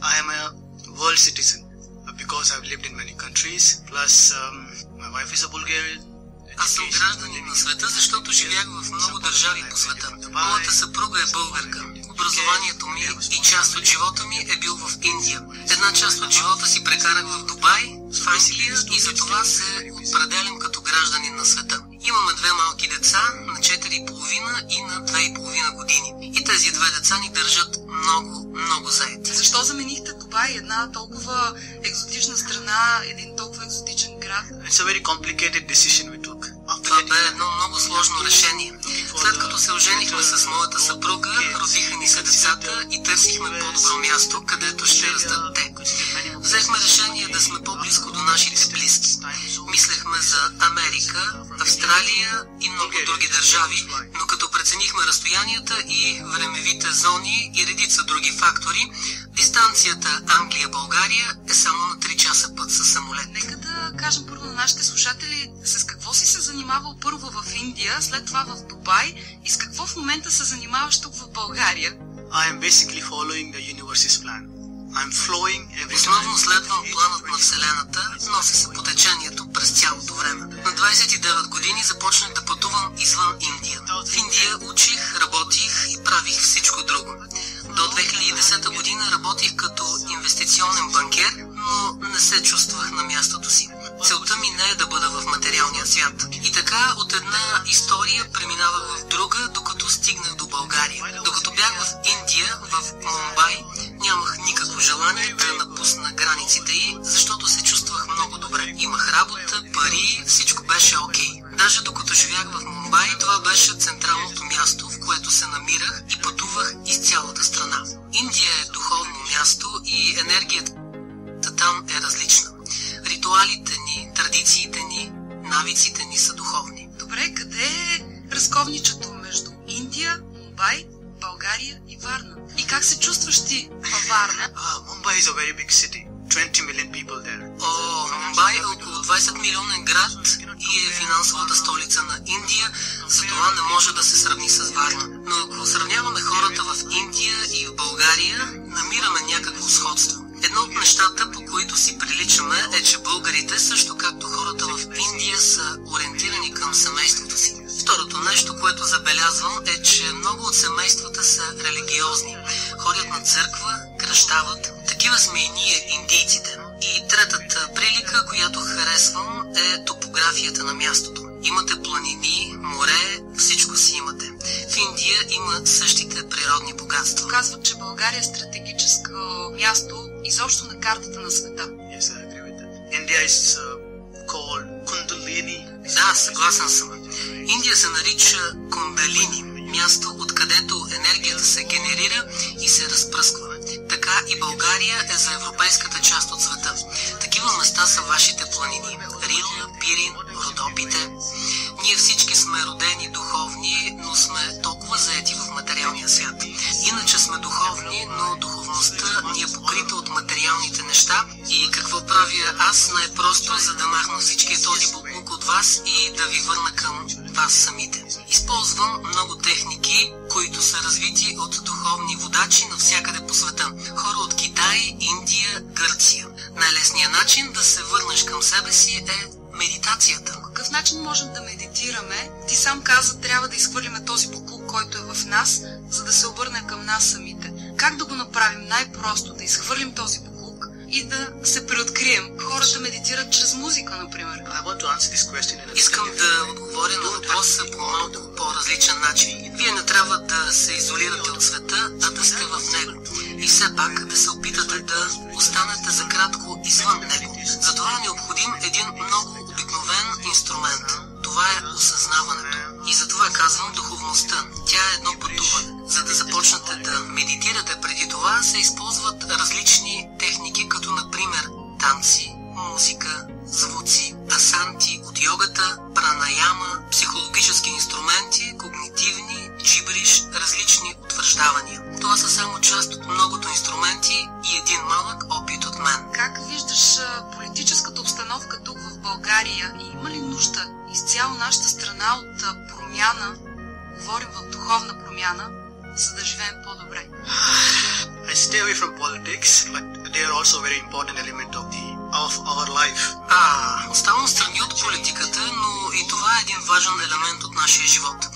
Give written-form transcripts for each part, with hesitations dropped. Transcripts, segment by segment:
I am a world citizen because I've lived in many countries, plus my wife is a Bulgarian. Аз съм гражданин на света, защото живях в много държави по света. Моята съпруга е българка. Образованието ми и част от живота ми е бил в Индия. Една част от живота си прекарах в Дубай, в Англия и за това се определям като гражданин на света. Имаме две малки деца на 4,5 и на 2,5 години. И тези две деца ни държат много заети. Защо заменихте Дубай, една толкова екзотична страна, един толкова екзотичен град? It's a very complicated decision we took. Това бе едно много сложно решение. След като се оженихме с моята съпруга, родиха ни се децата и търсихме по-добро място, където ще растат те. Взехме решение да сме по-близко до нашите близки. Мислехме за Америка, Австралия и много други държави, но като преценихме разстоянията и времевите зони и редица други фактори, дистанцията Англия-България е само на 3 часа път със самолет. Нека да кажем първо на нашите слушатели с какво си се занимавал първо в Индия, след това в Дубай и с какво в момента се занимаваш тук в България. I am basically following the universe's plan. I'm flowing every time. Основно следвам планът на Вселената, нося се по течението през цялото време. На 29 години започнах да пътувам извън Индия. В Индия учих, работих и правих всичко друго. До 2010 година работих като инвестиционен банкер, но не се чувствах на мястото си. Целта ми не е да бъда в материалния свят. И така от една история преминавах в друга, докато стигнах до България. Докато бях в Индия, в Мумбай, нямах никакво желание да напусна границите й, защото се чувствах много добре. Имах работа, пари, всичко беше окей. Даже докато живях в Мумбай, това беше централното място, в което се намирах и пътувах из цялата страна. Индия е духовно място и енергията там е различна. Ритуалите ни, традициите ни, навиците ни са духовни. Добре, къде е разковничето между Индия, Мумбай, България и Варна? И как се чувстваш ти във Варна? Mumbai is a very big city. 20 million people there. Мумбай е около 20 милионен град и е финансовата столица на Индия, затова не може да се сравни с Варна. Но ако сравняваме хората в Индия и в България, намираме някакво сходство. Едно от нещата, по които си приличаме, е, че българите, също както хората в Индия, са ориентирани към семейството си. Второто нещо, което забелязвам, е, че много от семействата са религиозни. Ходят на църква, кръщават. Такива сме и ние, индийците. И третата прилика, която харесвам, е топографията на мястото. Имате планини, море, всичко си имате. В Индия има същите природни богатства. Казват, че България е стратегическо място изобщо на картата на света. Yes, I agree with that. India is called Kundalini. Да, съгласен съм. Индия се нарича Кундалини, място, откъдето енергията се генерира и се разпръсква. Така и България е за европейската част от света. Такива места са вашите планини – Рила, Пирин, Родопите. Ние всички сме родени духовни, но сме толкова заети в материалния свят. Иначе сме духовни, но духовността ни е покрита от материалните неща. И какво правя аз най-просто, за да махна всичкия този буклук от вас и да ви върна към вас самите? Използвам много техники, които са развити от духовни водачи навсякъде по света. Хора от Китай, Индия, Гърция. Най-лесният начин да се върнеш към себе си е медитацията. По какъв начин можем да медитираме? Ти сам каза, трябва да изхвърлиме този буклук, който е в нас, за да се обърнем към нас самите. Как да го направим най-просто? Да изхвърлим този буклук и да се преоткрием. Хората медитират чрез музика, например. Искам да отговоря на въпроса по малко по-различен начин. Вие не трябва да се изолирате от света, а да сте в него. И все пак да се опитате да останете за кратко извън него. Затова е необходимо загубим един много обикновен инструмент. Това е осъзнаването. И затова казвам духовността. Тя е едно пътуване. За да започнете да медитирате преди това, се използват различни техники, като например танци, музика, звуци, асанти от йогата, пранаяма, психологически инструменти, когнитивни, джибриш, различни утвърждавания. Това са само част от многото инструменти и един малък опит от мен. Как виждаш политическата обстановка тук в България и има ли нужда изцяло нашата страна от промяна, говорим в духовна промяна, за да живеем по-добре? I stay away from politics, but they are also a very important element of our life. Оставам страни от политиката, но и това е един важен елемент от нашия живот.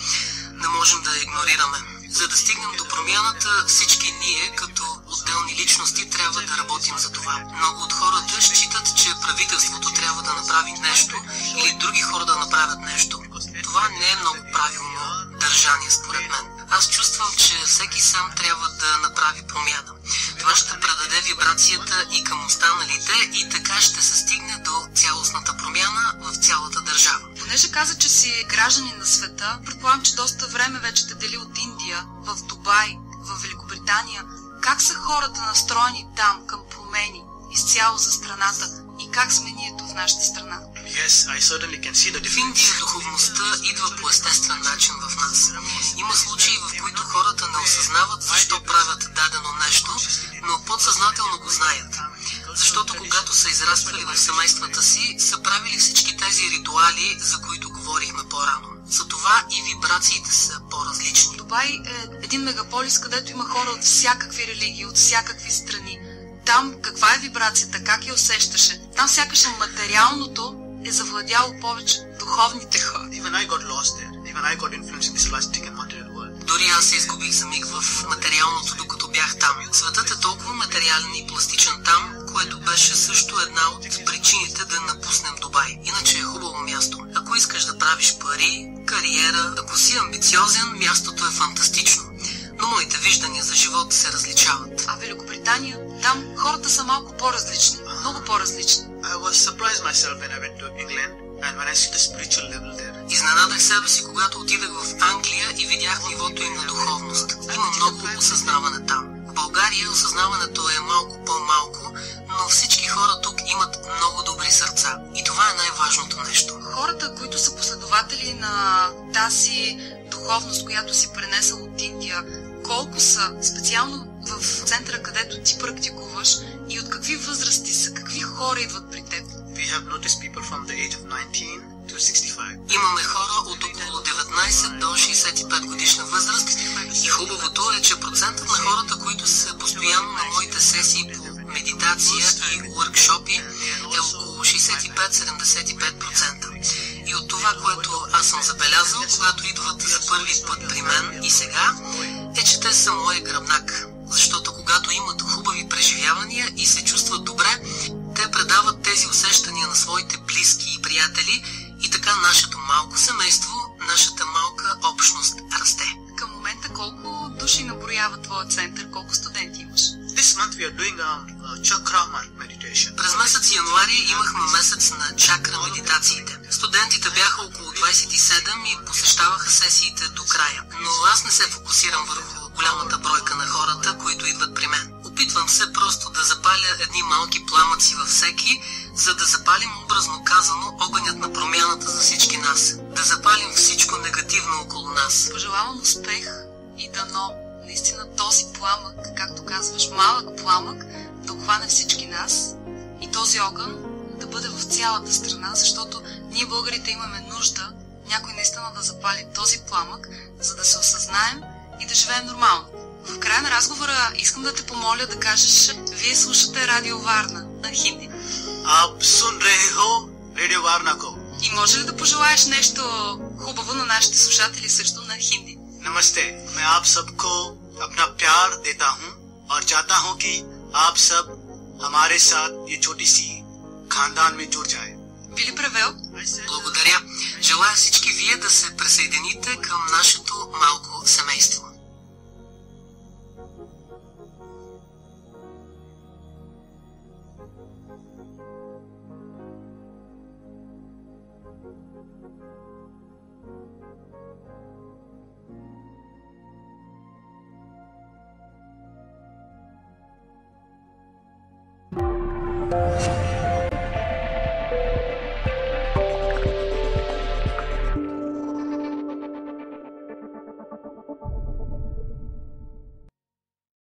Не можем да я игнорираме. За да стигнем до промяната, всички ние, като отделни личности, трябва да работим за това. Много от хората считат, че правителството трябва да направи нещо или други хора да направят нещо. Това не е много правилно държание, според мен. Аз чувствам, че всеки сам трябва да направи промяна. Това ще предаде вибрацията и към останалите и така ще се стигне до цялостната промяна в цялата държава. Понеже каза, че си гражданин на света, предполагам, че доста време вече те дели от Индия, в Дубай, в Великобритания. Как са хората настроени там към промени изцяло за страната и как сме ние в нашата страна? Yes, I certainly can see the В difference. Индия духовността идва по естествен начин в нас. Има случаи, в които хората не осъзнават защо правят дадено нещо, но подсъзнателно го знаят. Защото когато са израствали в семействата си, са правили всички тези ритуали, за които говорихме по-рано. Затова и вибрациите са по-различни. Дубай е един мегаполис, където има хора от всякакви религии, от всякакви страни. Там каква е вибрацията, как я усещаше? Там сякаш материалното е завладяло повече духовните хора. Even I got lost there. Even I got influenced in this plastic and material world. Дори аз се изгубих за миг в материалното, докато бях там. Светът е толкова материален и пластичен там, което беше също една от причините да напуснем Дубай. Иначе е хубаво място. Ако искаш да правиш пари, кариера, ако си амбициозен, мястото е фантастично. Но моите виждания за живот се различават. А Великобритания, там хората са малко по-различни, много по-различни. I was surprised myself when I went to England and when I see the spiritual level there. Изненадах себе си, когато отидах в Англия и видях нивото им на духовност. Има много осъзнаване там. В България осъзнаването е малко по-малко, но всички хора тук имат много добри сърца. И това е най-важното нещо. Хората, които са последователи на тази духовност, която си пренесъл от Индия, колко са специално в центъра, където ти практикуваш и от какви възрасти са, какви хора идват при теб? We have noticed people from the age of 19 to 65. Имаме хора от около 19 до 65 годишна възраст и хубавото е, че процентът на хората, които са постоянно на моите сесии по медитация и уъркшопи е около 65-75%. И от това, което аз съм забелязал, когато идват за първи път при мен и сега, е, че те са моя гръбнак. Защото когато имат хубави преживявания и се чувстват добре, те предават тези усещания на своите близки и приятели и така нашето малко семейство, нашата малка общност расте. Към момента колко души наброява твоя център, колко студенти имаш? This month we are doing a chakra meditation. През месец януари имахме месец на чакра медитациите. Студентите бяха около 27 и посещаваха сесиите до края. Но аз не се фокусирам върху голямата бройка на хората, които идват при мен. Опитвам се просто да запаля едни малки пламъци във всеки, за да запалим образно казано огънят на промяната за всички нас. Да запалим всичко негативно около нас. Пожелавам успех и дано наистина този пламък, както казваш, малък пламък, да обхване всички нас и този огън да бъде в цялата страна, защото ние българите имаме нужда някой наистина да запали този пламък, за да се осъзнаем и да живеем нормално. В края на разговора искам да те помоля да кажеш, вие слушате Радио Варна на хинди. आप सुन रहे हो radio Varna को. И може ли да пожелаеш нещо хубаво на нашите слушатели също на хинди? नमस्ते, मैं आप सबको अपना प्यार देता हूँ और चाहता हूँ कि आप सब हमारे साथ ये छोटी सी खानदान में जुड़ जाए. Би ли превел? Благодаря. Желая всички вие да се присъедините към нашето малко семейство.